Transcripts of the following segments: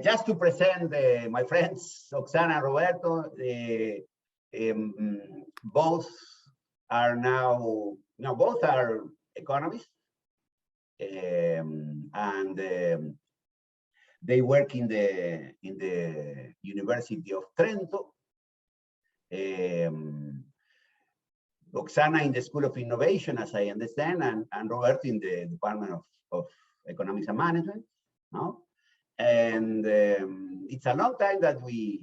just to present my friends, Oksana and Roberto, both are now, both are economists, and they work in the University of Trento. Oksana in the School of Innovation, as I understand, and Roberto in the Department of Economics and Management. No? And it's a long time that we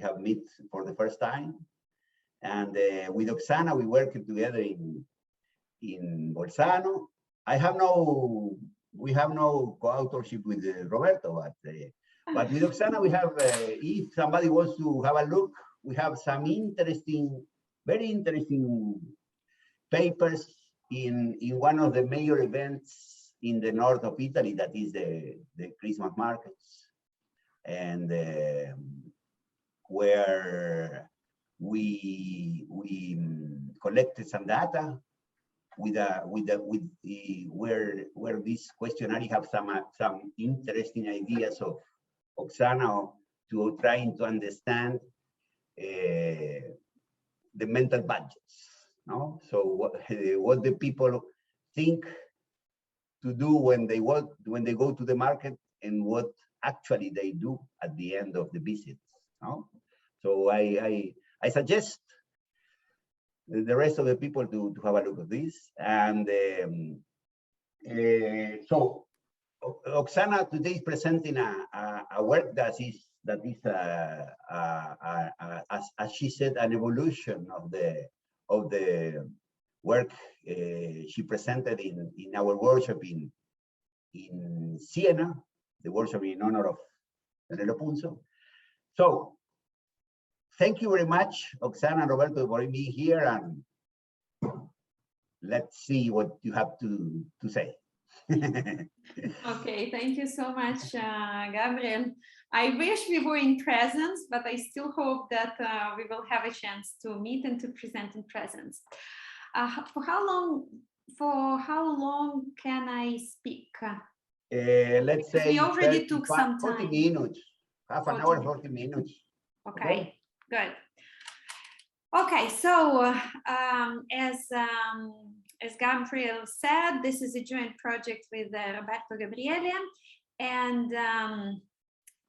have met for the first time. And with Oksana, we worked together in Bolzano. We have no co-authorship with Roberto, but with Oksana, we have, if somebody wants to have a look, we have some interesting, very interesting papers in one of the major events in the north of Italy, that is the Christmas markets, and where we collected some data where this questionnaire have some interesting ideas of Oksana to trying to understand the mental budgets. No, so what the people think to do when they go to the market, and what actually they do at the end of the visit. No, so I suggest the rest of the people to have a look at this. And so Oksana today is presenting a work that is as she said, an evolution of the work she presented in our workshop in Siena, the workshop in honor of Daniele Punzo. So thank you very much, Oksana and Roberto, for being here, and let's see what you have to say. Okay, thank you so much, Gabriel. I wish we were in presence, but I still hope that we will have a chance to meet and to present in presence. For how long can I speak? Let's say we already took some time. 40 minutes, half an hour, 40 minutes. Okay, good. Okay, so as Gabriel said, this is a joint project with Roberto Gabriele, and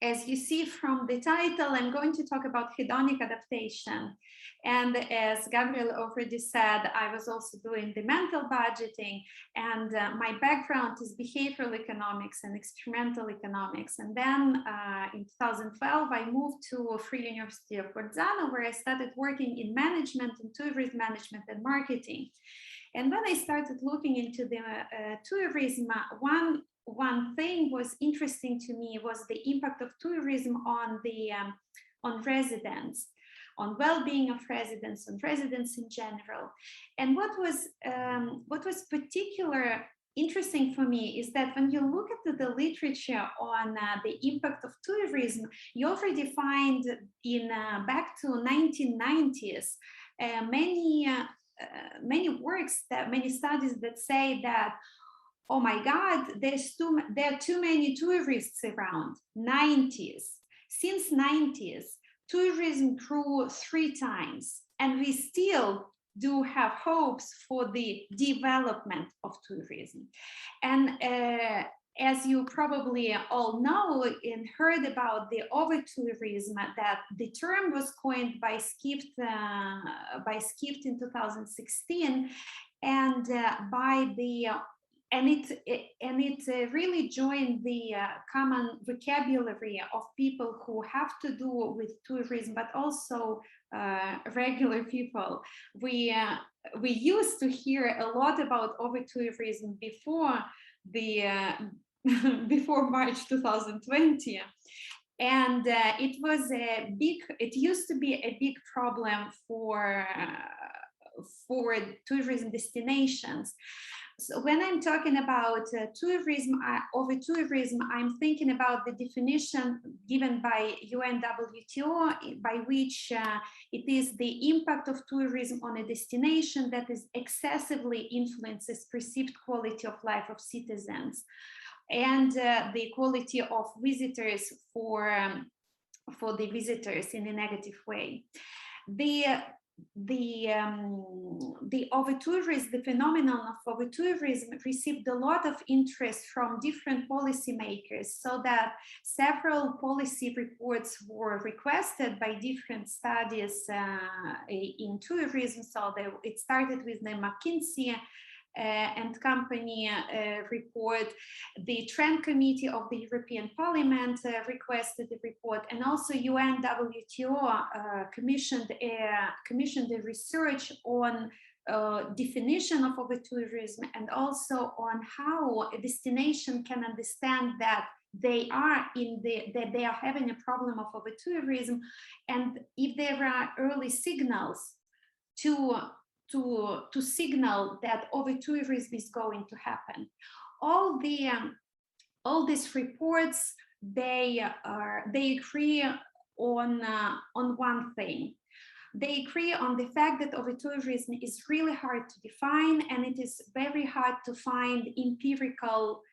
as you see from the title, I'm going to talk about hedonic adaptation. And as Gabriel already said, I was also doing the mental budgeting, and my background is behavioral economics and experimental economics. And then in 2012, I moved to Free University of Bolzano, where I started working in management and tourism management and marketing. And when I started looking into the tourism, one thing was interesting to me was the impact of tourism on the on residents, on well-being of residents, on residents in general. And what was particularly interesting for me is that when you look at the literature on the impact of tourism, you already find in back to 1990s many works, many studies that say that, oh my God, there are too many tourists around. 90s, since 90s, tourism grew 3 times, and we still do have hopes for the development of tourism. And as you probably all know and heard about the over-tourism, that the term was coined by Skift in 2016, and it really joined the common vocabulary of people who have to do with tourism, but also regular people. We used to hear a lot about over-tourism before before March 2020. And it used to be a big problem for tourism destinations. So when I'm talking about tourism, over-tourism, I'm thinking about the definition given by UNWTO, by which it is the impact of tourism on a destination that is excessively influences perceived quality of life of citizens, and the quality of visitors for the visitors in a negative way. The overtourism, the phenomenon of overtourism received a lot of interest from different policymakers, so that several policy reports were requested by different studies in tourism. So it started with the McKinsey and Company report. The Trent Committee of the European Parliament requested the report, and also UNWTO commissioned a research on definition of overtourism, and also on how a destination can understand that they are having a problem of overtourism, and if there are early signals to signal that overtourism is going to happen. All these reports, they agree on one thing. They agree on the fact that overtourism is really hard to define, and it is very hard to find empirical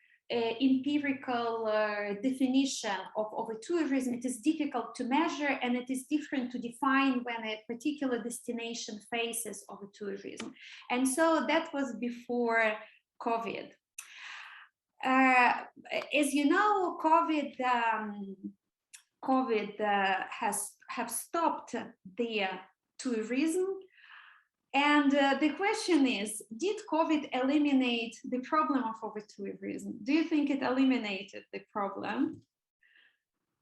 definition of overtourism. It is difficult to measure, and it is different to define when a particular destination faces overtourism. And so that was before COVID. As you know, COVID have stopped the tourism. And the question is, did COVID eliminate the problem of overtourism? Do you think it eliminated the problem?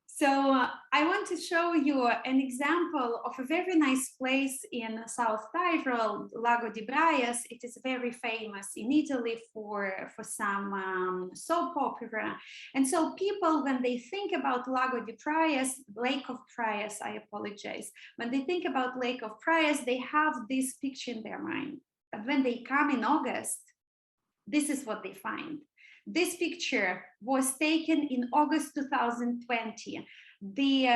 So I want to show you an example of a very nice place in South Tyrol, Lago di Braias. It is very famous in Italy for some soap opera. And so people, when they think about Lago di Braias, Lake of Braias, I apologize. When they think about Lake of Braias, they have this picture in their mind. But when they come in August, this is what they find. This picture was taken in August 2020. The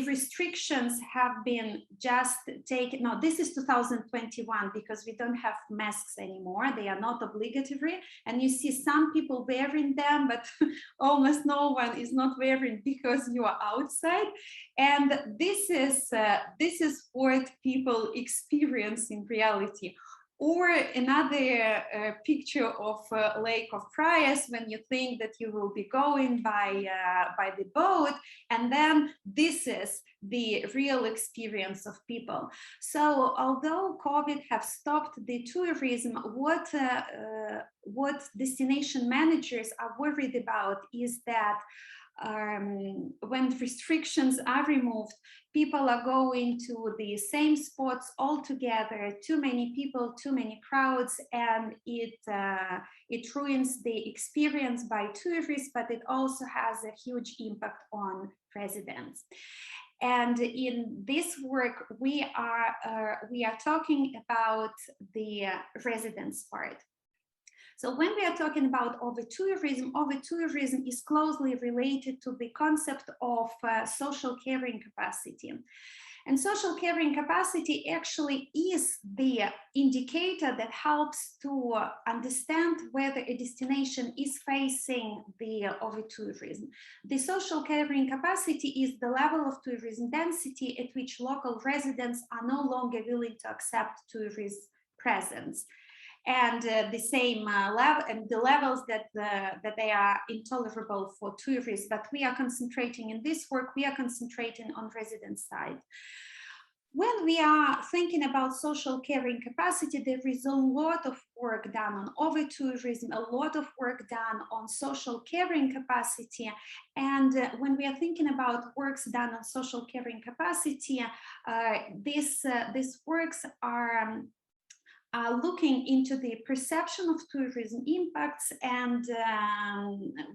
restrictions have been just taken. No, this is 2021, because we don't have masks anymore. They are not obligatory, and you see some people wearing them, but almost no one is not wearing because you are outside. And this is what people experience in reality. Or another picture of Lake of Braias, when you think that you will be going by the boat, and then this is the real experience of people. So although COVID have stopped the tourism, what destination managers are worried about is that when restrictions are removed, people are going to the same spots all together, too many people, too many crowds, and it ruins the experience by tourists, but it also has a huge impact on residents. And in this work, we are talking about the residents part. So when we are talking about overtourism is closely related to the concept of social carrying capacity. And social carrying capacity actually is the indicator that helps to understand whether a destination is facing the overtourism. The social carrying capacity is the level of tourism density at which local residents are no longer willing to accept tourist presence. And the same level, and the levels that they are intolerable for tourists. But we are concentrating in this work, we are concentrating on resident side. When we are thinking about social carrying capacity, there is a lot of work done on overtourism, a lot of work done on social carrying capacity. And when we are thinking about works done on social carrying capacity, these works are looking into the perception of tourism impacts, and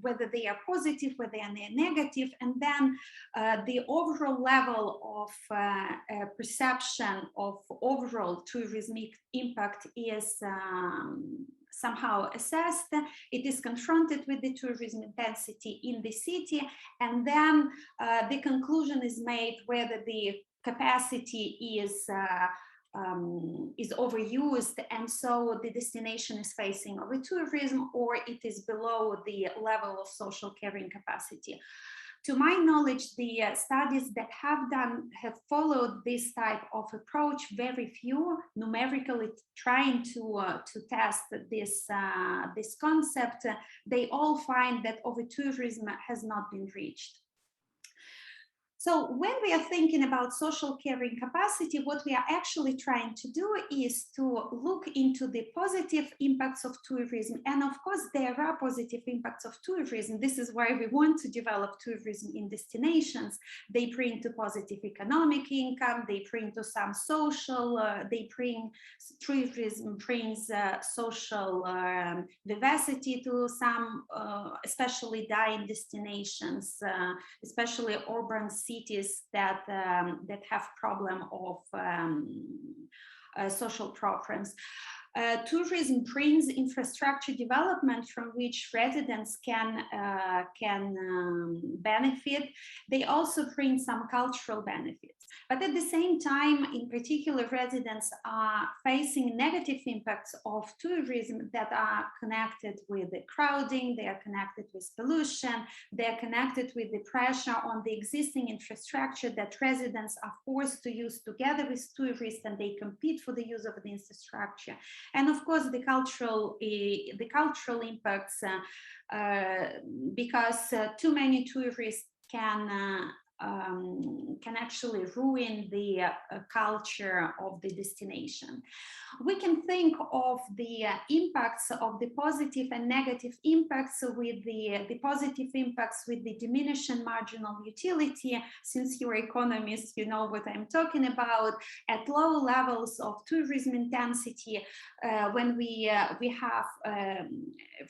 whether they are positive, whether they are negative, and then the overall level of perception of overall tourism impact is somehow assessed. It is confronted with the tourism intensity in the city, and then the conclusion is made whether the capacity is is overused, and so the destination is facing over tourism, or it is below the level of social carrying capacity. To my knowledge, the studies that have followed this type of approach, very few, numerically trying to test this concept, they all find that over-tourism has not been reached. So when we are thinking about social carrying capacity, what we are actually trying to do is to look into the positive impacts of tourism. And of course, there are positive impacts of tourism. This is why we want to develop tourism in destinations. They bring to positive economic income, they bring to some social, tourism brings social vivacity to some, especially dying destinations, especially urban cities that have problem of social preference. Tourism brings infrastructure development from which residents can benefit. They also bring some cultural benefits. But at the same time, in particular, residents are facing negative impacts of tourism that are connected with the crowding, they are connected with pollution, they are connected with the pressure on the existing infrastructure that residents are forced to use together with tourists, and they compete for the use of the infrastructure. And of course, the cultural impacts, because too many tourists can actually ruin the culture of the destination. We can think of the impacts of the positive and negative impacts with the positive impacts with the diminishing marginal utility. Since you're economists, you know what I'm talking about. At low levels of tourism intensity, when we have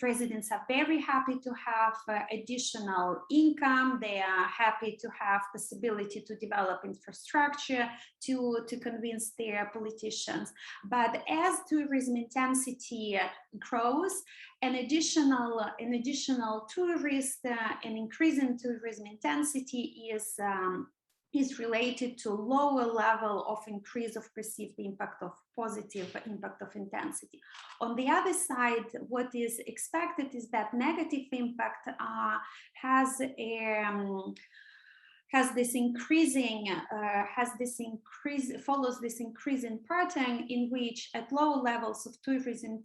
residents are very happy to have additional income, they are happy to have possibility to develop infrastructure, to convince their politicians. But as tourism intensity grows, an additional tourist, an increase in tourism intensity is related to lower level of increase of perceived impact of positive impact of intensity. On the other side, what is expected is that negative impact follows this increasing pattern in which at low levels of tourism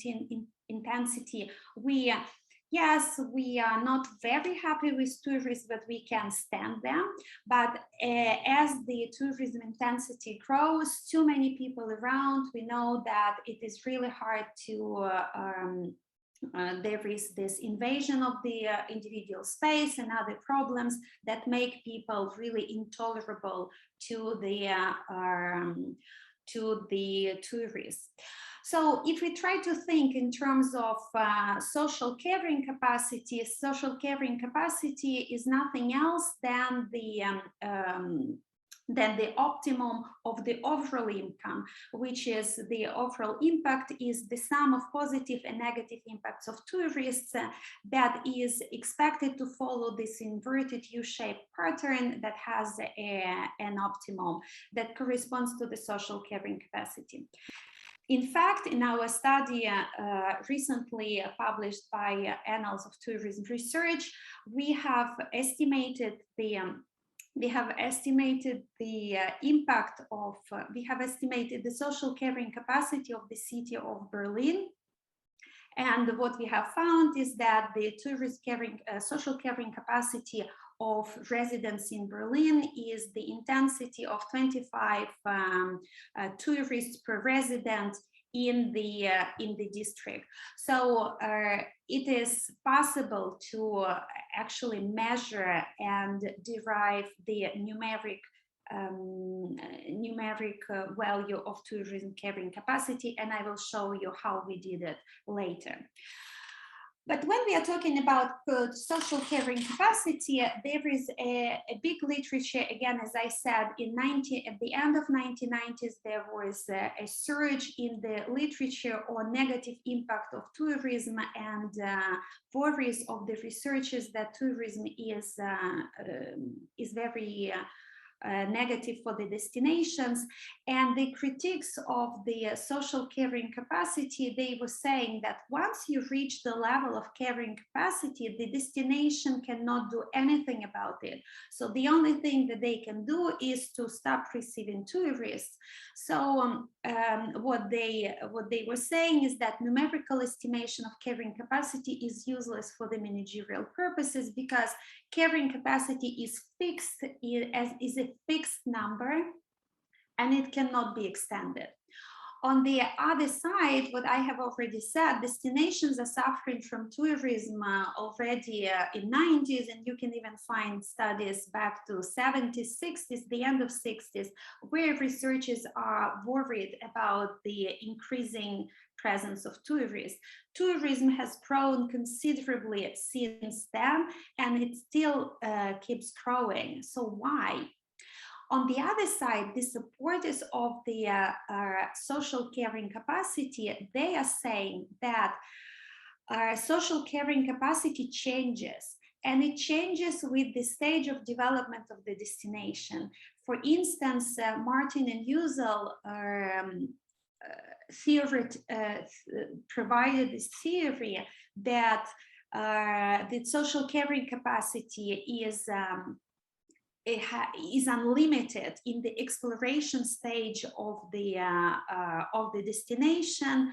intensity, we are not very happy with tourists, but we can stand them. But as the tourism intensity grows, too many people around, we know that it is really hard to there is this invasion of the individual space and other problems that make people really intolerable to the tourists. So if we try to think in terms of social carrying capacity is nothing else than the optimum of the overall income, which is the overall impact is the sum of positive and negative impacts of tourists that is expected to follow this inverted U-shaped pattern that has an optimum that corresponds to the social carrying capacity. In fact, in our study recently published by Annals of Tourism Research, we have estimated the impact of, we have estimated the social carrying capacity of the city of Berlin. And what we have found is that the social carrying capacity of residents in Berlin is the intensity of 25 tourists per resident in the district. So it is possible to actually measure and derive the numeric value of tourism carrying capacity, and I will show you how we did it later. But when we are talking about social carrying capacity, there is a big literature. Again, as I said, at the end of 1990s, there was a surge in the literature on negative impact of tourism, and worries of the researchers that tourism is very negative for the destinations. And the critiques of the social carrying capacity, they were saying that once you reach the level of carrying capacity, the destination cannot do anything about it. So the only thing that they can do is to stop receiving tourists. So what they were saying is that numerical estimation of carrying capacity is useless for the managerial purposes, because carrying capacity is fixed, is a fixed number, and it cannot be extended. On the other side, what I have already said, destinations are suffering from tourism already in 90s, and you can even find studies back to 70s, 60s, the end of 60s, where researchers are worried about the increasing presence of tourists. Tourism has grown considerably since then, and it still keeps growing. So why? On the other side, the supporters of the social carrying capacity, they are saying that social carrying capacity changes, and it changes with the stage of development of the destination. For instance, Martin and Usel provided this theory that the social carrying capacity is unlimited in the exploration stage of the destination,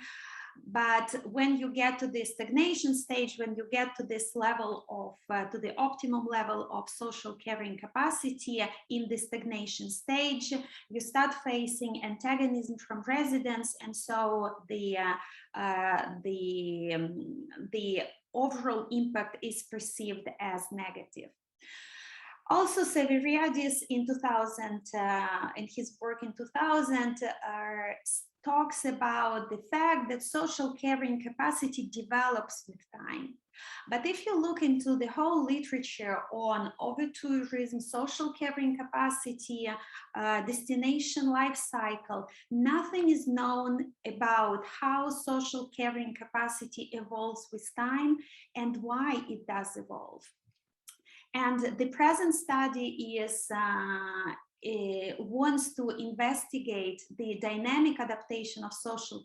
but when you get to the stagnation stage, when you get to this level of to the optimum level of social carrying capacity in the stagnation stage, you start facing antagonism from residents, and so the overall impact is perceived as negative. Also, Severiadis in 2000, in his work in 2000, talks about the fact that social carrying capacity develops with time. But if you look into the whole literature on over-tourism, social carrying capacity, destination life cycle, nothing is known about how social carrying capacity evolves with time and why it does evolve. And the present study is wants to investigate the dynamic adaptation of social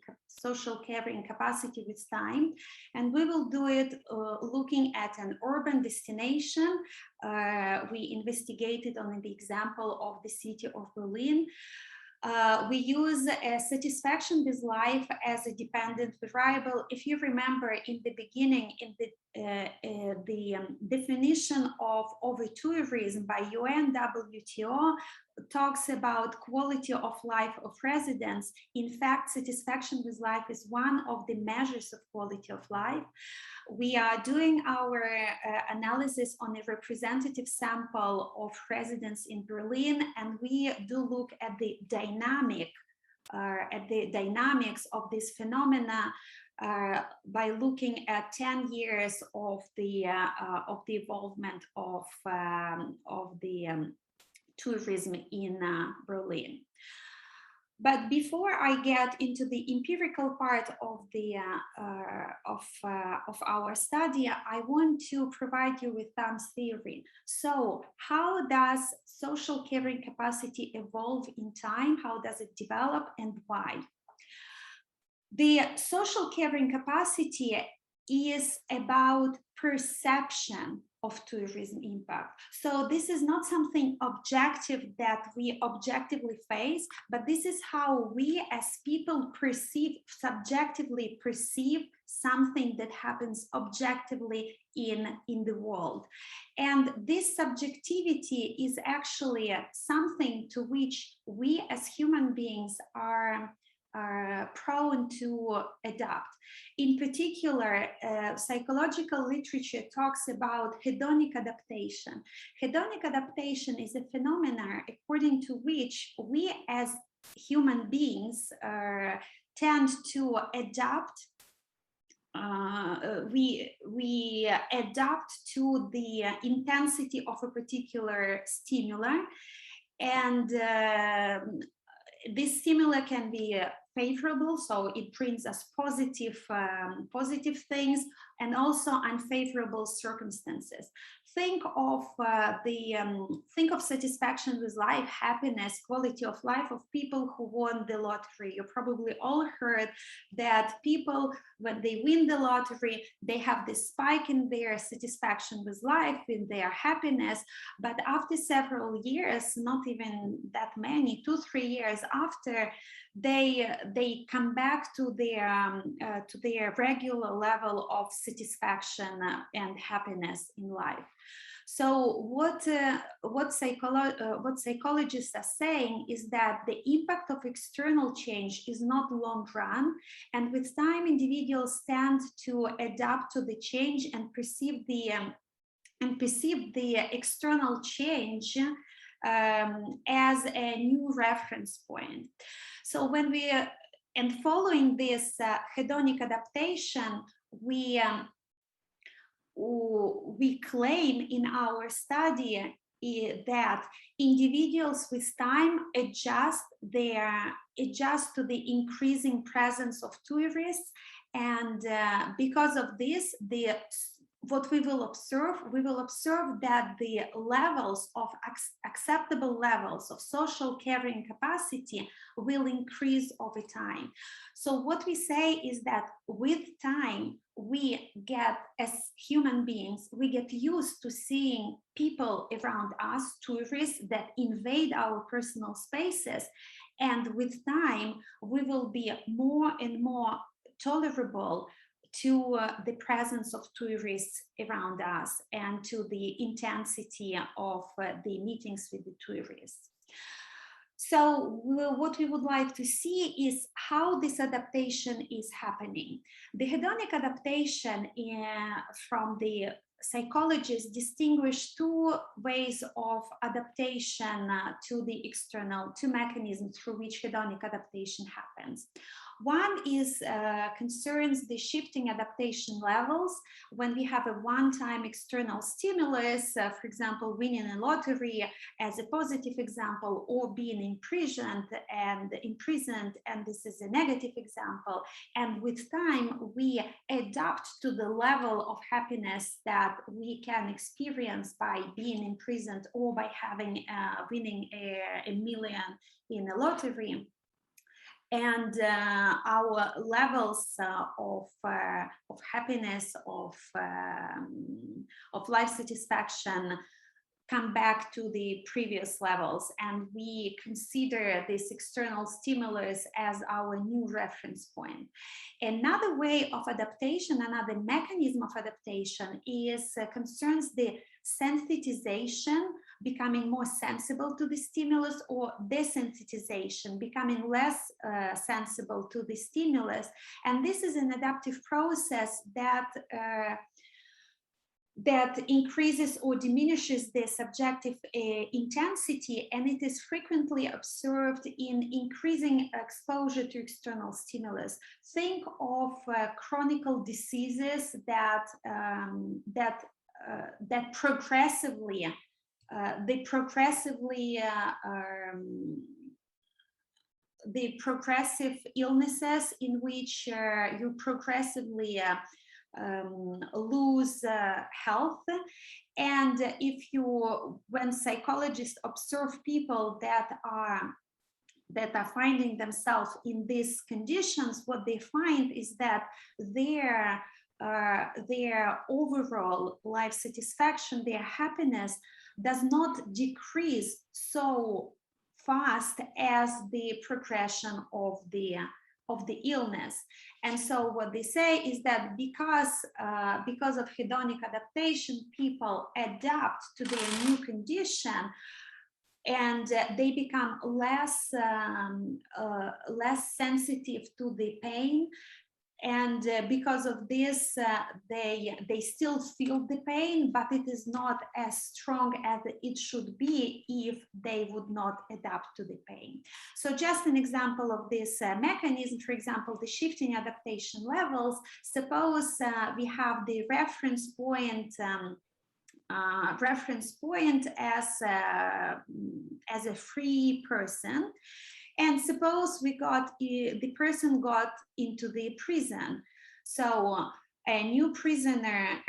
carrying capacity with time, and we will do it looking at an urban destination. We investigated on the example of the city of Berlin. We use satisfaction with life as a dependent variable. If you remember in the beginning, in the definition of over-tourism by UNWTO talks about quality of life of residents. In fact, satisfaction with life is one of the measures of quality of life. We are doing our analysis on a representative sample of residents in Berlin, and we do look at the dynamics of this phenomena by looking at 10 years of the involvement of the tourism in Berlin. But before I get into the empirical part of the of our study, I want to provide you with some theory. So, how does social carrying capacity evolve in time? How does it develop, and why? The social carrying capacity is about perception of tourism impact. So this is not something objective that we objectively face, but this is how we as people subjectively perceive something that happens objectively in the world. And this subjectivity is actually something to which we as human beings are prone to adapt. In particular, psychological literature talks about hedonic adaptation. Hedonic adaptation is a phenomenon according to which we as human beings tend to adapt. We adapt to the intensity of a particular stimuli, and this stimuli can be favorable, so it brings us positive things, and also unfavorable circumstances. Think of satisfaction with life, happiness, quality of life of people who won the lottery. You probably all heard that people, when they win the lottery, they have this spike in their satisfaction with life, in their happiness, but after several years, not even that many, 2-3 years after, they come back to their regular level of satisfaction and happiness in life. So what psychologists are saying is that the impact of external change is not long run, and with time individuals tend to adapt to the change and perceive the external change as a new reference point. So when following this hedonic adaptation, we claim in our study that individuals with time adjust to the increasing presence of tourists, and because of this, what we will observe that the levels of acceptable levels of social carrying capacity will increase over time. So what we say is that with time, we get, as human beings, we get used to seeing people around us, tourists that invade our personal spaces. And with time, we will be more and more tolerable to the presence of tourists around us and to the intensity of the meetings with the tourists. So what we would like to see is how this adaptation is happening. The hedonic adaptation from the psychologists distinguish two ways of adaptation to the external, two mechanisms through which hedonic adaptation happens. One is concerns the shifting adaptation levels when we have a one-time external stimulus, for example, winning a lottery as a positive example, or being imprisoned, and this is a negative example. And with time, we adapt to the level of happiness that we can experience by being imprisoned or by having winning a million in a lottery. And our levels of happiness, of life satisfaction come back to the previous levels, and we consider this external stimulus as our new reference point. Another way of adaptation, another mechanism of adaptation concerns the sensitization, becoming more sensible to the stimulus, or desensitization, becoming less sensible to the stimulus. And this is an adaptive process that increases or diminishes the subjective intensity, and it is frequently observed in increasing exposure to external stimulus. Think of chronic diseases that progressively the progressive illnesses in which you progressively lose health. And when psychologists observe people that are finding themselves in these conditions, what they find is that their overall life satisfaction, their happiness, does not decrease so fast as the progression of the illness. And so what they say is that because of hedonic adaptation, people adapt to their new condition, and they become less sensitive to the pain. And because of this, they still feel the pain, but it is not as strong as it should be if they would not adapt to the pain. So just an example of this mechanism, for example, the shifting adaptation levels. Suppose we have the reference point as a free person. And suppose the person got into the prison. So a new prisoner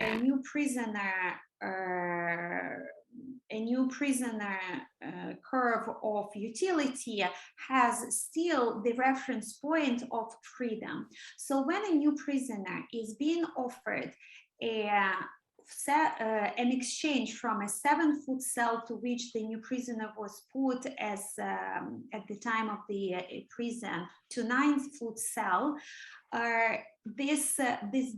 curve of utility has still the reference point of freedom. So when a new prisoner is being offered an exchange from a 7-foot cell to which the new prisoner was put as at the time of the prison to 9-foot cell, this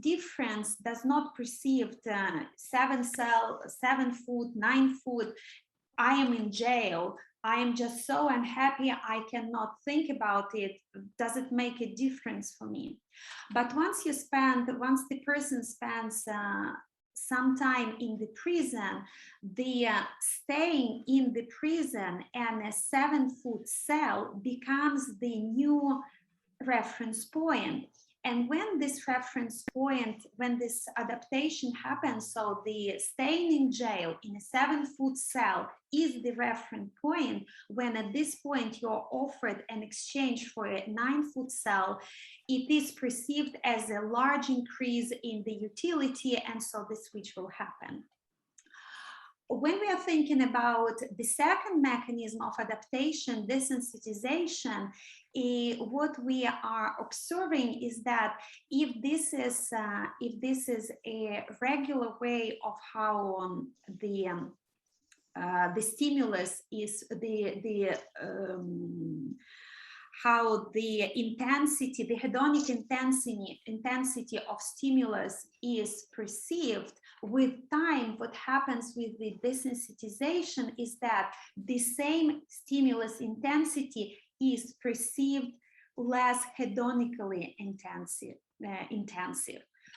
difference does not perceive 7-foot, 9-foot. I am in jail. I am just so unhappy. I cannot think about it. Does it make a difference for me? But once the person spends some time in the prison, the staying in the prison and a 7-foot cell becomes the new reference point. And when this reference point, when this adaptation happens, so the staying in jail in a 7-foot cell is the reference point, when at this point you're offered an exchange for a 9-foot cell, it is perceived as a large increase in the utility, and so the switch will happen. When we are thinking about the second mechanism of adaptation, desensitization, what we are observing is that if this is a regular way of how the stimulus is how the intensity, the hedonic intensity of stimulus is perceived, with time, what happens with the desensitization is that the same stimulus intensity is perceived less hedonically intensive.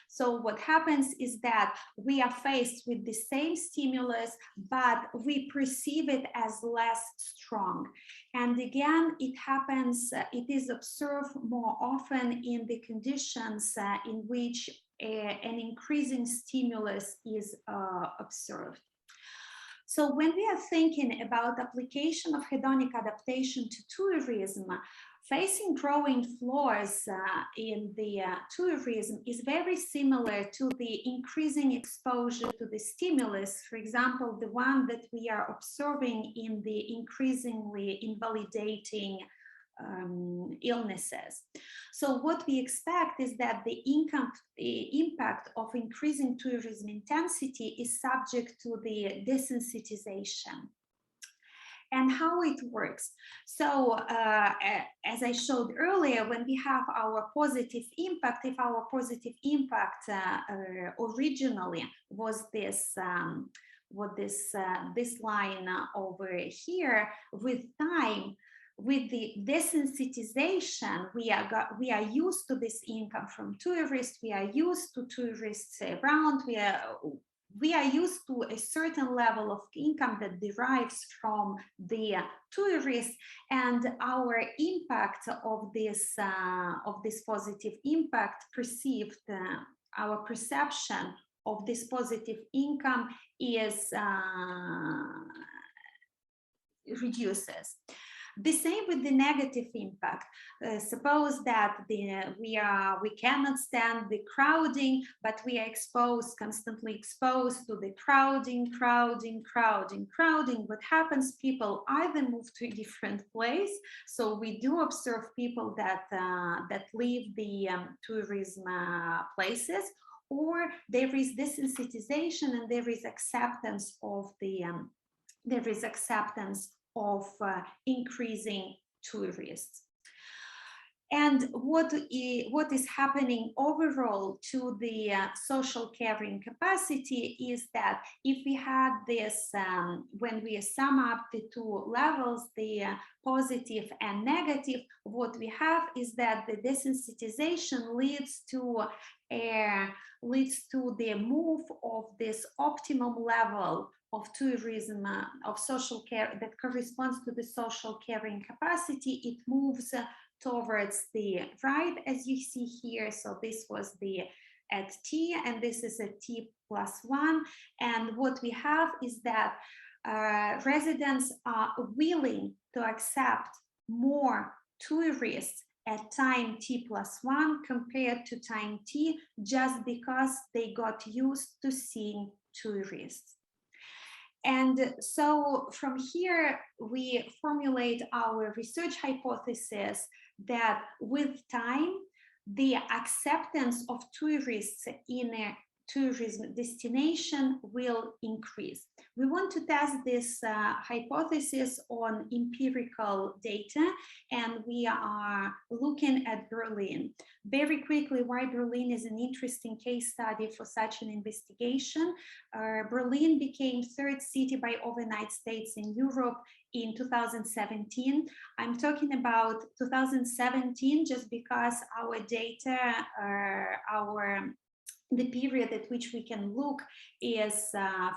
So what happens is that we are faced with the same stimulus, but we perceive it as less strong. And again, it happens, it is observed more often in the conditions in which an increasing stimulus is observed. So when we are thinking about application of hedonic adaptation to tourism, facing growing floors in the tourism is very similar to the increasing exposure to the stimulus, for example, the one that we are observing in the increasingly invalidating illnesses. So what we expect is that the impact of increasing tourism intensity is subject to the desensitization. And how it works. So as I showed earlier, when we have our positive impact, if our positive impact originally was this this line over here, with time, with the desensitization, we are used to this income from tourists, we are used to tourists around, we are used to a certain level of income that derives from the tourists, and our impact of this positive impact perceived, our perception of this positive income is reduces. The same with the negative impact. Suppose that we cannot stand the crowding, but we are constantly exposed to the crowding. What happens? People either move to a different place. So we do observe people that leave the tourism places, or there is desensitization and there is acceptance of increasing tourists. And what is happening overall to the social carrying capacity is that if we had this, when we sum up the two levels, the positive and negative, what we have is that the desensitization leads to the move of this optimum level of tourism, of social care that corresponds to the social carrying capacity. It moves towards the right, as you see here. So this was at T, and this is at T+1. And what we have is that residents are willing to accept more tourists at time t+1 compared to time t, just because they got used to seeing tourists. And so from here, we formulate our research hypothesis that with time, the acceptance of tourists in a tourism destination will increase. We want to test this hypothesis on empirical data, and we are looking at Berlin. Very quickly, why Berlin is an interesting case study for such an investigation. Berlin became third city by overnight stays in Europe in 2017. I'm talking about 2017 just because our data, the period at which we can look is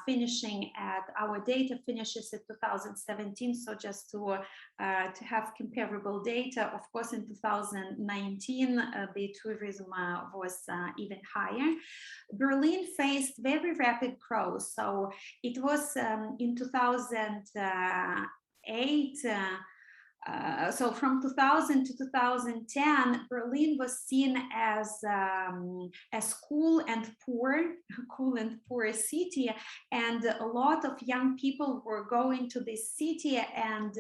finishing at, our data finishes at 2017. So just to have comparable data, of course, in 2019, the tourism was even higher. Berlin faced very rapid growth. So it was in 2008, so from 2000 to 2010, Berlin was seen as cool and poor city, and a lot of young people were going to this city, and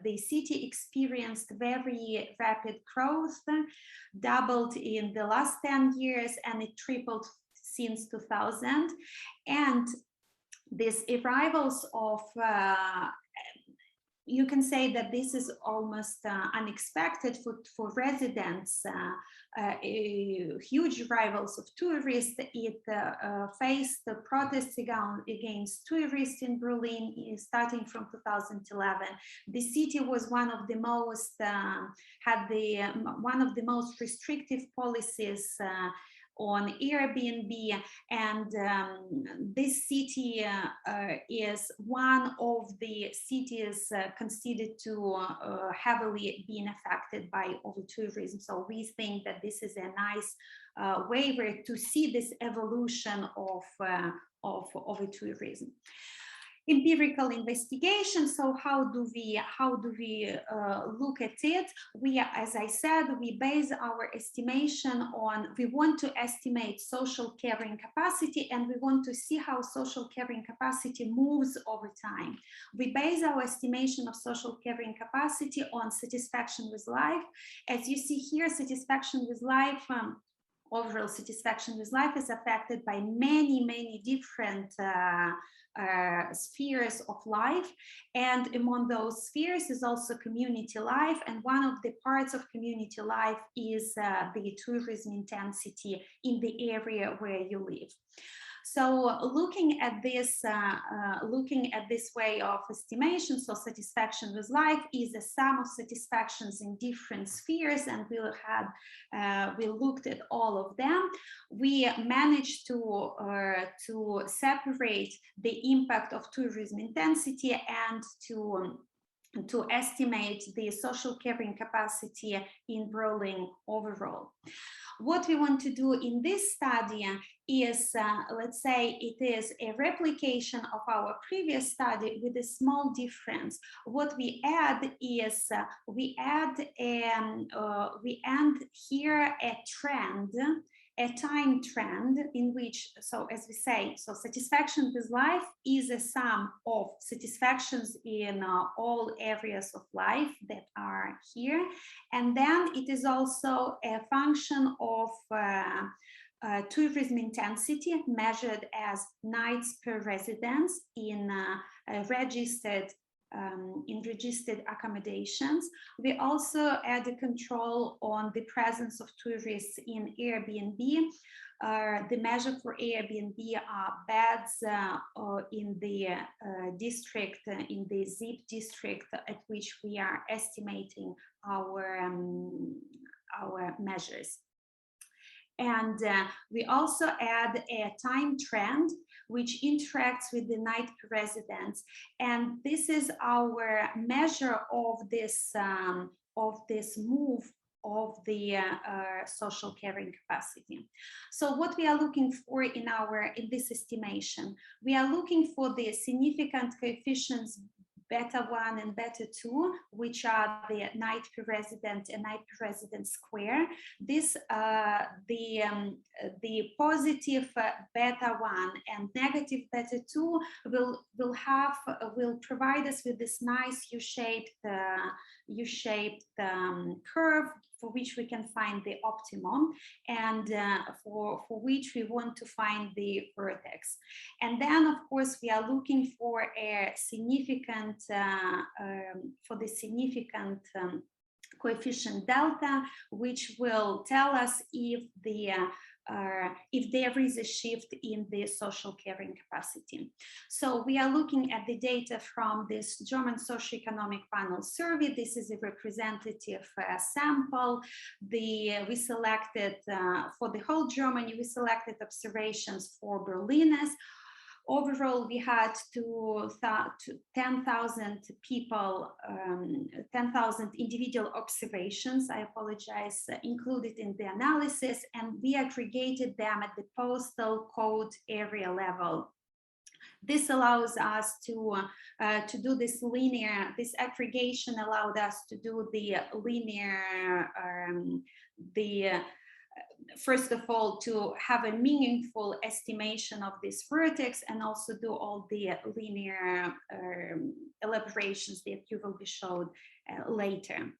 the city experienced very rapid growth, doubled in the last 10 years, and it tripled since 2000. And these arrivals of you can say that this is almost unexpected for residents, huge arrivals of tourists. It faced the protests against tourists in Berlin starting from 2011. The city was one of the most, one of the most restrictive policies on Airbnb, and this city is one of the cities considered to heavily being affected by over-tourism. So we think that this is a nice way to see this evolution of over-tourism. Empirical investigation. So how do we look at it? We, as I said, we base our estimation on, we want to estimate social carrying capacity, and we want to see how social carrying capacity moves over time. We base our estimation of social carrying capacity on satisfaction with life. As you see here, satisfaction with life, overall satisfaction with life is affected by many different spheres of life, and among those spheres is also community life, and one of the parts of community life is the tourism intensity in the area where you live. So looking at this way of estimation, so satisfaction with life is a sum of satisfactions in different spheres, and we looked at all of them. We managed to separate the impact of tourism intensity and to estimate the social carrying capacity in Berlin overall. What we want to do in this study is, let's say it is a replication of our previous study with a small difference. What we add is, we add here a trend, a time trend in which, so as we say, so satisfaction with life is a sum of satisfactions in all areas of life that are here. And then it is also a function of tourism intensity measured as nights per residence in registered accommodations. We also add a control on the presence of tourists in Airbnb. The measure for Airbnb are beds in the district, in the ZIP district at which we are estimating our measures. And we also add a time trend which interacts with the night per residence, and this is our measure of this move of the social carrying capacity. So what we are looking for in this estimation, we are looking for the significant coefficients beta 1 and beta 2, which are the night per resident and night per resident square. This the positive beta 1 and negative beta 2 will provide us with this nice U-shaped curve for which we can find the optimum, and for which we want to find the vertex. And then, of course, we are looking for a significant, coefficient delta, which will tell us if there is a shift in the social carrying capacity. So we are looking at the data from this German socioeconomic panel survey. This is a representative sample. We selected, for the whole Germany, we selected observations for Berliners. Overall, we had 10,000 people, 10,000 individual observations, I apologize, included in the analysis, and we aggregated them at the postal code area level. This allows us to do this linear, this aggregation allowed us to do the linear, first of all, to have a meaningful estimation of this vertex, and also do all the linear elaborations that you will be showed later.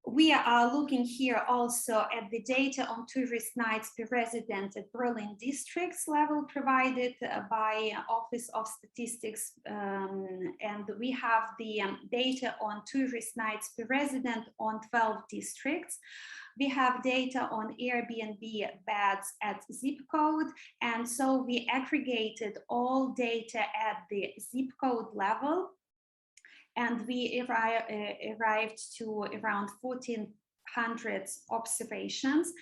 We are looking here also at the data on tourist nights per resident at Berlin districts level provided by Office of Statistics, and we have the data on tourist nights per resident on 12 districts. We have data on Airbnb beds at zip code, and so we aggregated all data at the zip code level, and we arrived to around 1,400 observations.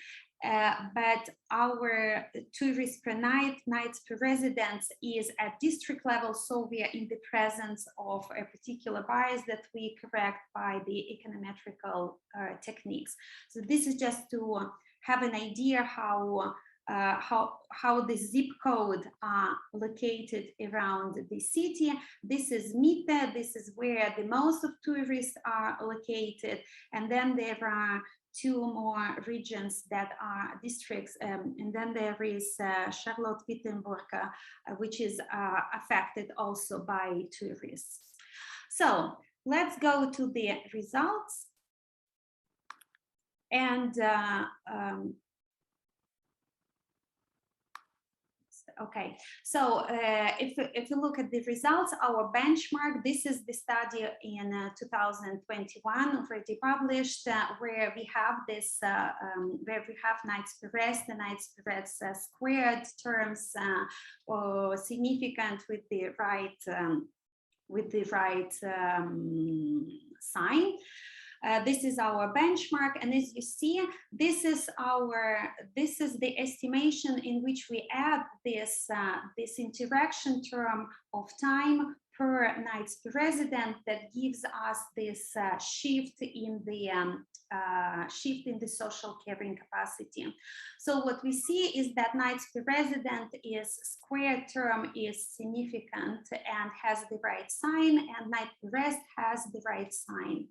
But our tourists per night, nights per residence is at district level, so we are in the presence of a particular bias that we correct by the econometrical techniques. So this is just to have an idea how the zip code are located around the city. This is Mitte, this is where the most of tourists are located, and then there are two more regions that are districts, and then there is Charlotte-Wittenberg, which is affected also by tourists. So let's go to the results. And okay, so if you look at the results, our benchmark, this is the study in 2021 already published, where we have this, where we have nights per rest and nights per rest squared terms significant with the right sign. This is our benchmark, and as you see, this is the estimation in which we add this this interaction term of time per nights per resident that gives us this shift in the social carrying capacity. So what we see is that nights per resident is square term is significant and has the right sign, and night per rest has the right sign.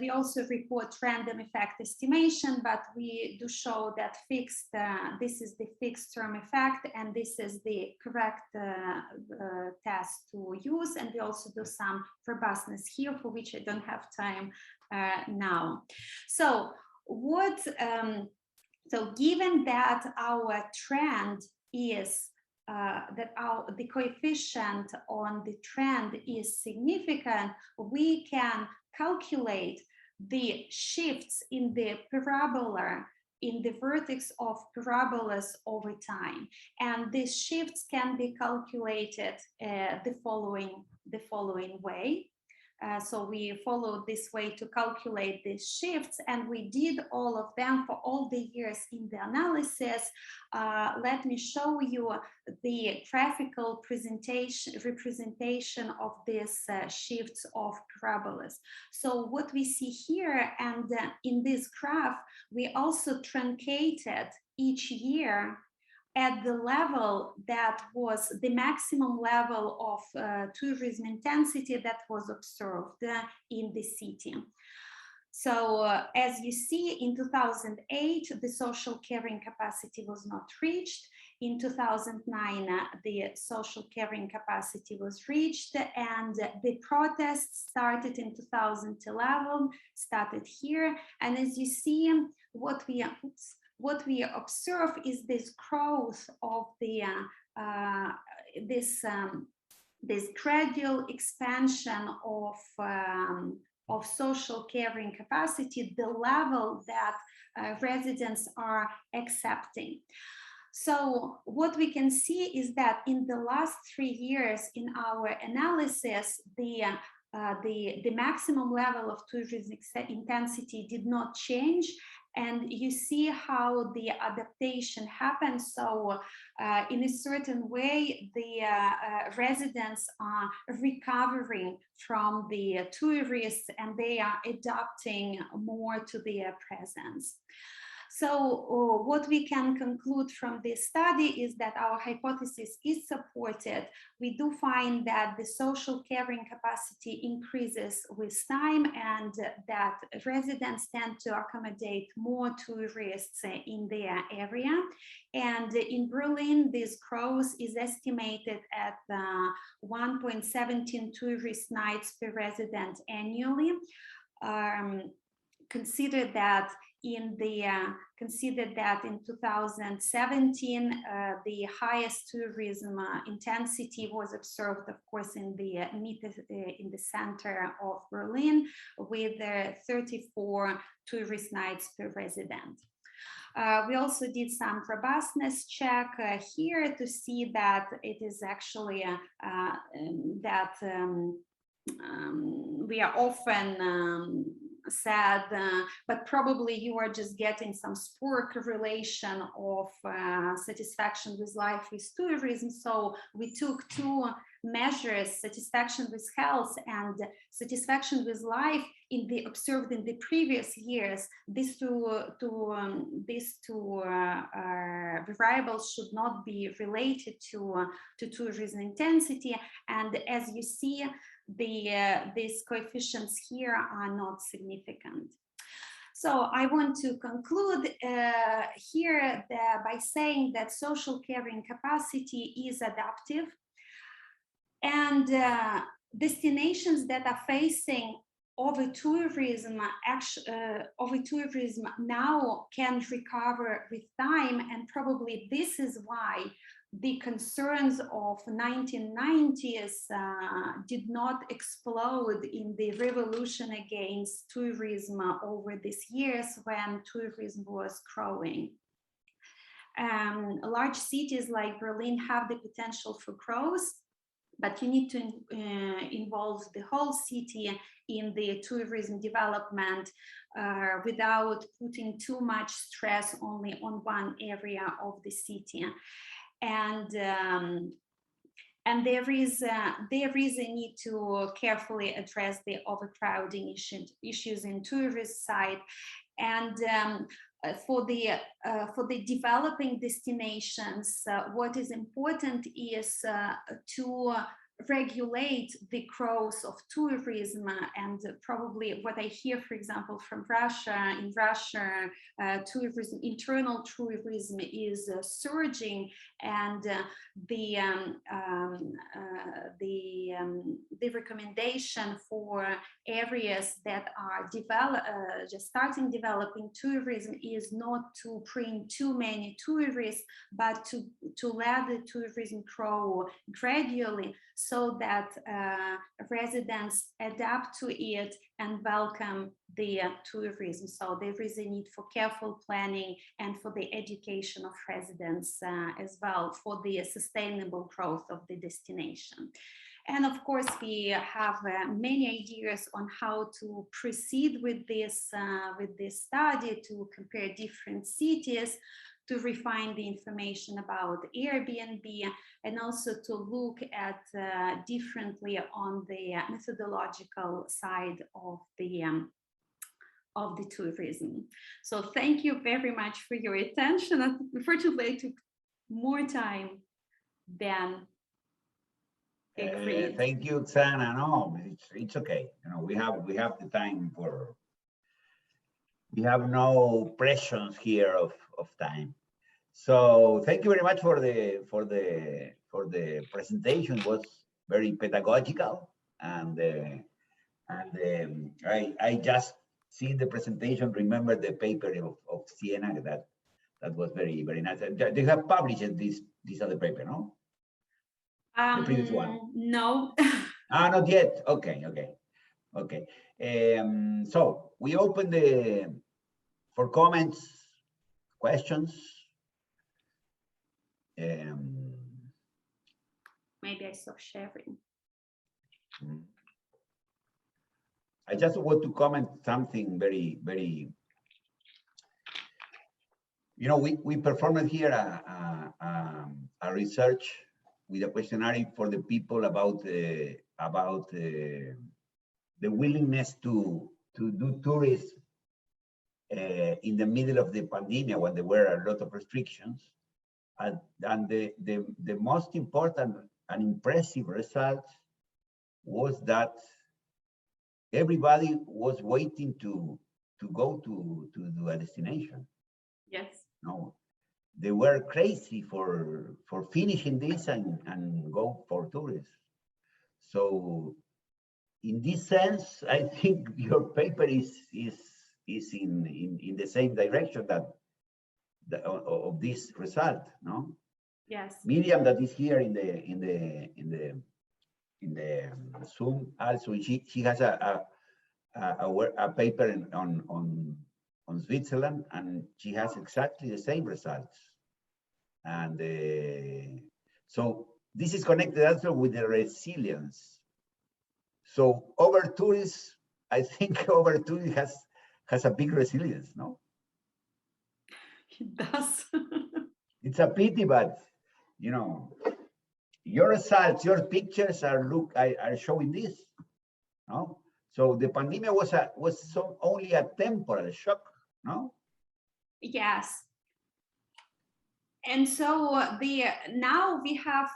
We also report random effect estimation, but we do show that fixed, this is the fixed term effect, and this is the correct test to use. And we also do some robustness here, for which I don't have time now. So what, so given that our trend is the coefficient on the trend is significant, we can calculate the shifts in the parabola, in the vertex of parabolas over time. And these shifts can be calculated the following way. So we followed this way to calculate these shifts, and we did all of them for all the years in the analysis. Let me show you the graphical representation of these shifts of parabolas. So what we see here, and in this graph, we also truncated each year at the level that was the maximum level of tourism intensity that was observed in the city. So as you see, in 2008, the social carrying capacity was not reached. In 2009, the social carrying capacity was reached, and the protests started in 2011, started here. And as you see, what we observe is this growth of the this gradual expansion of social carrying capacity, the level that residents are accepting. So what we can see is that in the last 3 years in our analysis, the maximum level of tourism intensity did not change. And you see how the adaptation happens. So in a certain way, the residents are recovering from the tourists and they are adapting more to their presence. So what we can conclude from this study is that our hypothesis is supported. We do find that the social carrying capacity increases with time and that residents tend to accommodate more tourists in their area. And in Berlin, this growth is estimated at 1.17 tourist nights per resident annually. Consider that in 2017, the highest tourism intensity was observed, of course, in the center of Berlin, with 34 tourist nights per resident. We also did some robustness check here to see that it is actually we are often said, but probably you are just getting some spur correlation of satisfaction with life with tourism. So we took 2 measures, satisfaction with health and satisfaction with life, observed in the previous years. These two variables should not be related to tourism intensity. And as you see, these coefficients here are not significant. So I want to conclude here by saying that social carrying capacity is adaptive, and destinations that are facing over-tourism now can recover with time, and probably this is why the concerns of 1990s did not explode in the revolution against tourism over these years when tourism was growing. Large cities like Berlin have the potential for growth, but you need to involve the whole city in the tourism development without putting too much stress only on one area of the city. And there is a need to carefully address the overcrowding issues in tourist side. And for the developing destinations, what is important is to regulate the growth of tourism. And probably what I hear, for example, from Russia, in Russia, tourism, internal tourism is surging, and the recommendation for areas that are just starting developing tourism is not to bring too many tourists, but to let the tourism grow gradually, so that residents adapt to it and welcome the tourism. So there is a need for careful planning and for the education of residents as well, for the sustainable growth of the destination. And of course, we have many ideas on how to proceed with this study, to compare different cities, to refine the information about Airbnb, and also to look at differently on the methodological side of the tourism. So thank you very much for your attention. Unfortunately, I took more time than agreed. Thank you, Oksana. No, it's okay. You know, we have the time for. We have no pressures here of time. So thank you very much for the presentation. It was very pedagogical, and I just seen the presentation. Remember the paper of Siena that was very nice. They have published this other paper, no? The previous one. No. Not yet. Okay. So we open for comments, questions. Maybe I stop sharing. I just want to comment something very. You know, we performed here a research with a questionnaire for the people about the willingness to do tourism in the middle of the pandemic when there were a lot of restrictions, and the most important and impressive result was that everybody was waiting to go to a destination. Yes. No, they were crazy for finishing this and go for tourism. So in this sense, I think your paper is in the same direction of this result, no? Yes. Miriam, that is here in the Zoom, also she has a paper on Switzerland, and she has exactly the same results. And so this is connected also with the resilience. So over tourism, I think over tourism has a big resilience, no? It does. It's a pity, but you know, your results, your pictures are showing this, no? So the pandemic was only a temporal shock, no? Yes. And so now we have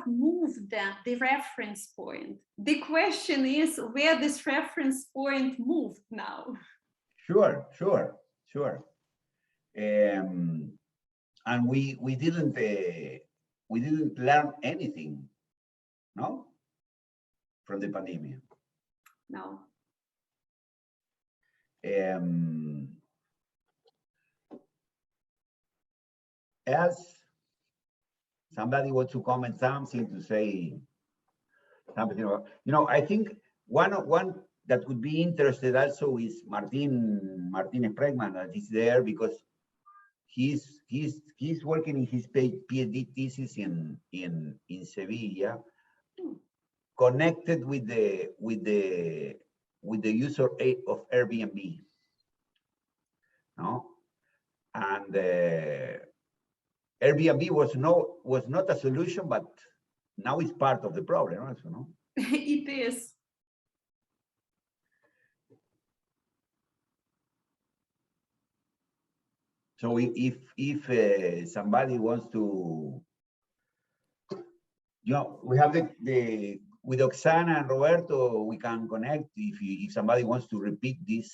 moved the reference point. The question is where this reference point moved now. Sure. And we didn't learn anything, no, from the pandemic. No. Else, somebody wants to comment something, to say something about, you know, I think one that would be interested also is Martin Spregman, that is there because he's working in his PhD thesis in Sevilla, connected with the use of Airbnb, no, and Airbnb was not a solution, but now it's part of the problem also, no? It is. So if somebody wants to, you know, we have the with Oksana and Roberto, we can connect if somebody wants to repeat this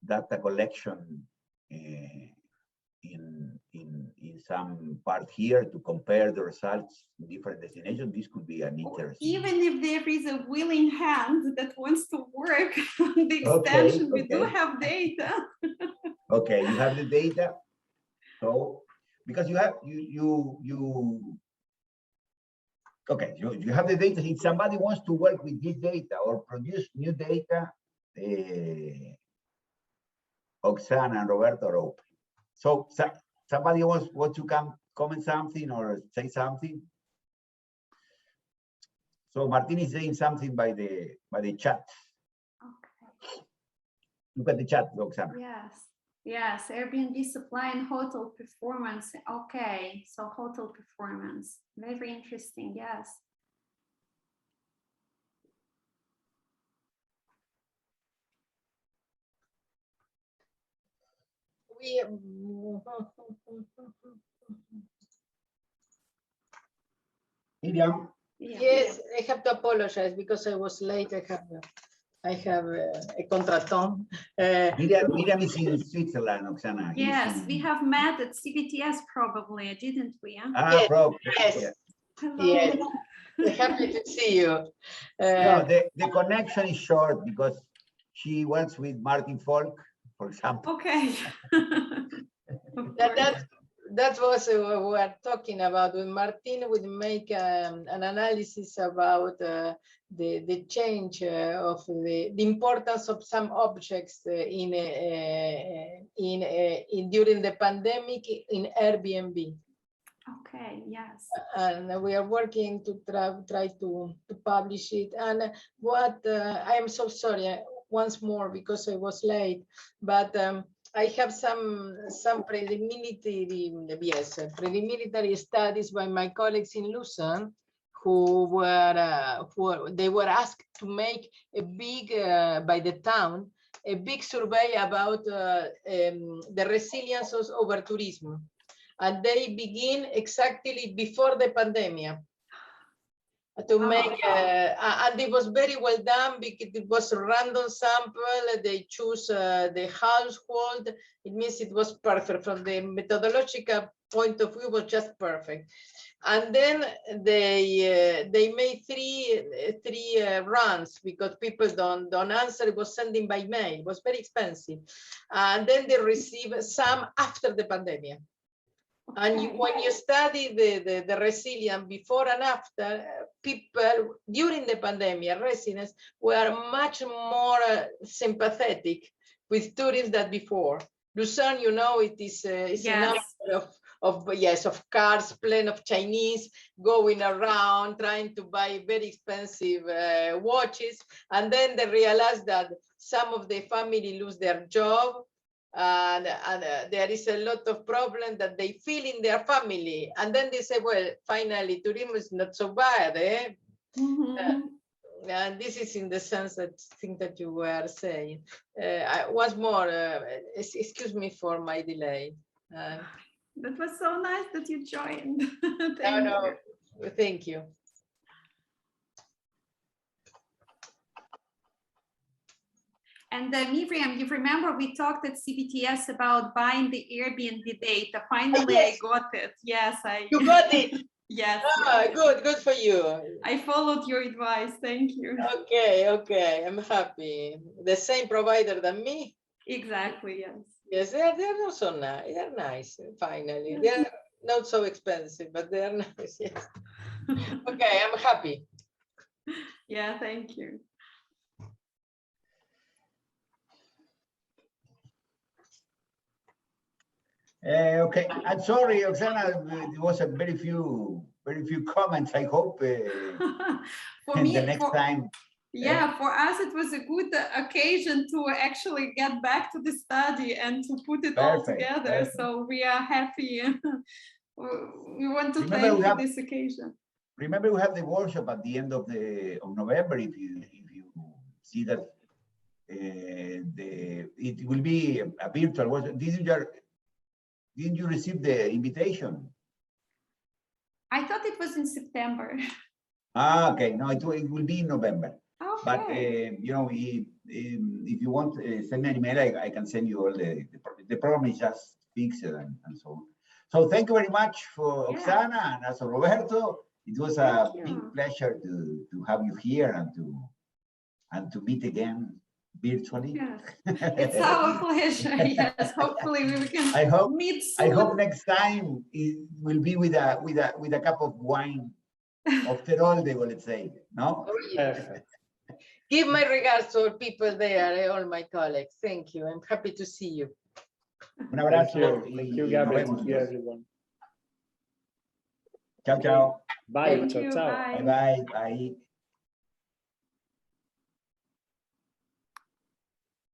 data collection in some part here to compare the results in different destinations. This could be an interesting. Even if there is a willing hand that wants to work on the extension, we do have data. Okay, you have the data. So because you have okay, you have the data. If somebody wants to work with this data or produce new data, Oksana and Roberto are open. So somebody wants to comment something or say something. So Martin is saying something by the chat. Okay. Look at the chat, Oksana. Yes, Airbnb supply and hotel performance. Okay, so hotel performance, very interesting. Yes. Miriam? Yeah. Yes, I have to apologize because I was late. I have a contraton. Miriam is in Switzerland, Oksana. Yes, we have met at CVTS probably, didn't we? Huh? Ah, Yes, probably. yes. Yeah. Hello. Yes, happy to see you. No, the connection is short because she was with Martin Falk, for example. Okay. That was what we were talking about. When Martin would make an analysis about the change of the importance of some objects in during the pandemic in Airbnb. Okay, yes. And we are working to try to publish it. And what I am so sorry once more because I was late, but I have some preliminary studies by my colleagues in Lucerne who were asked to make a big by the town a big survey about the resilience of over tourism. And they begin exactly before the pandemic to make, and it was very well done because it was a random sample. They choose the household. It means it was perfect from the methodological point of view, was just perfect. And then they made three runs because people don't answer. It was sending by mail. It was very expensive. And then they receive some after the pandemic. And when you study the resilience before and after, people during the pandemic, residents were much more sympathetic with tourists than before. Lucerne, you know, it is yes. A number of cars, plenty of Chinese going around trying to buy very expensive watches, and then they realize that some of the family lose their job. And there is a lot of problem that they feel in their family, and then they say, well, finally tourism is not so bad, eh? And this is in the sense that thing that you were saying. Once more, excuse me for my delay. That was so nice that you joined. Thank you. And Miriam, you remember we talked at CVTS about buying the Airbnb data. Finally, yes. I got it. Yes, You got it. Yes. Ah, yes. Good for you. I followed your advice. Thank you. Okay. I'm happy. The same provider than me. Exactly. Yes. Yes, they're not so nice. They're nice. Finally, they're not so expensive, but they're nice. Yes. Okay, I'm happy. Yeah. Thank you. Okay, I'm sorry, Oksana. There was a very few comments. I hope for me, the next time. Yeah, for us it was a good occasion to actually get back to the study and to put it all together. Perfect. So we are happy. We want to thank you for this occasion. Remember, we have the workshop at the end of November. If you see that it will be a virtual workshop. Didn't you receive the invitation? I thought it was in September. Ah, okay. No, it will be in November. Okay. But you know, if you want, send me an email. I can send you all the program is just fixed and so on. So thank you very much for Oksana and also Roberto. It was a big pleasure to have you here and to meet again virtually. Yes. It's our pleasure. Yes, hopefully we can meet soon. I hope next time it will be with a cup of wine. After all, they will say, no? Oh, yeah. Give my regards to all people there, all my colleagues. Thank you. I'm happy to see you. Un abrazo. Thank you, Gabriel. Thank you, everyone. Ciao, ciao. Bye. Ciao, ciao. Bye.